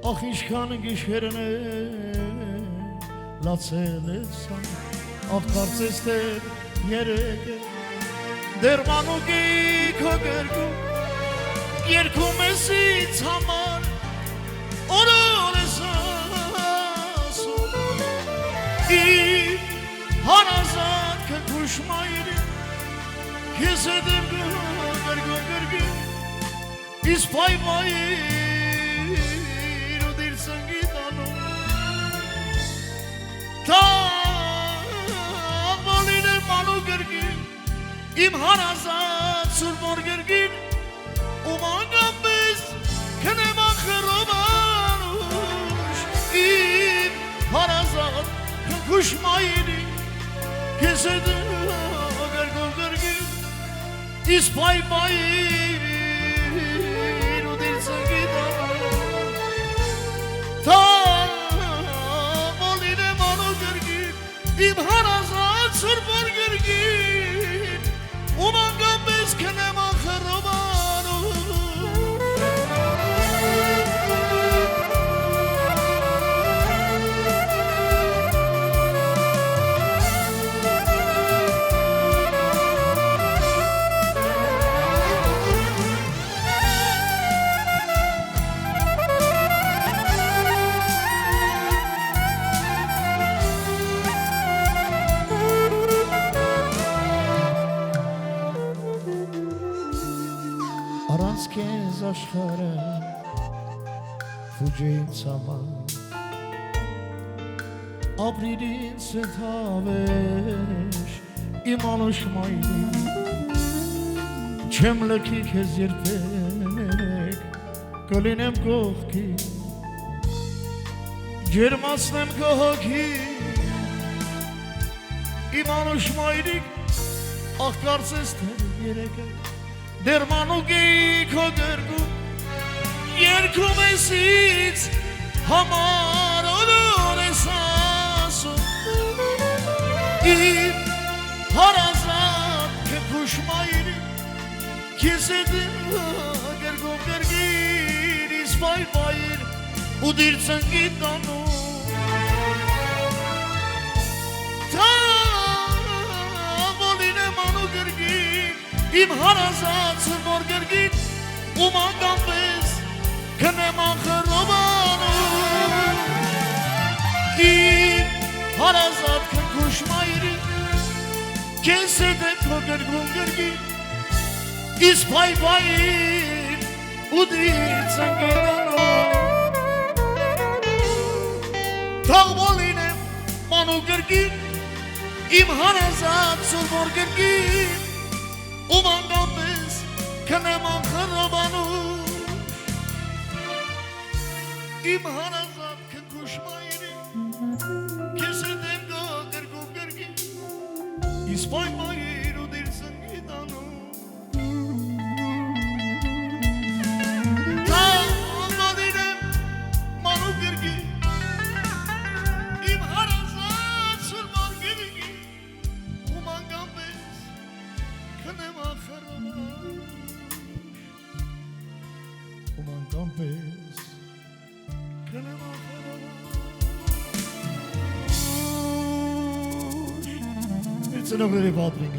Ախ ինչքան գիշերն է լացել ես ախ կարծես թե երեկ է դեռ մանուկի քո գրկում երկում ես ինձ համար օրոր ես ասում իմ հարազատ քնքուշ մայրի քեզ է գրկում իսկ պայմայր Իմ հարազատ սուրմոր գրգին ու մանգապես քնեմ ախրով անուշ Իմ հարազատ քնքուշ մայրի քեզ է գրգով գրգին իսկ պայմայր ու դիրցնգի Թամոլին եմ անու գրգին Իմ հարազատ սուրմոր գրգին Umangames kenem akhrobanu Առանց քեզ աշխարհը ֆուջի ինձ համար ապրիր ինձ հավեր իմ անուշ մայրի չեմ լքի քեզ երբեք կլինեմ կողքի ջերմացնեմ քո հոգի իմ անուշ մայրիկ ախ կարծես թե երեկ է Դեռ մանուկի քո գրկում երկում ես ինձ համար օրոր ես ասում Իմ հարազատ քնքուշ մայրի քեզ է գրգում գրգին իսկ պայմայր ու դիրցնգի տանում Թամոլին եմ անու գրգին Իմ հարազատ սուրմոր գրգին ու մանգապես քնեմ ախրով անուշ Իմ հարազատ քնքուշ մայրի քեզ է քո գրգում գրգին իսկ պայմայր ու դիրցնգի տանում Թամոլին եմ անու գրգին Իմ հարազատ սուրմոր գրգին Umangames քնեմ ախրովանուշ Իմ հարազատ քնքուշ մայրի քեզ է գրգում գրգին իսկ պայմայր ու դիրցնգի տանում Թամոլին եմ մանու գրգին Իմ հարազատ սուրմոր գրգին Umangames քնեմ Umangames քնեմ ախրովանուշ It's another very bad thing,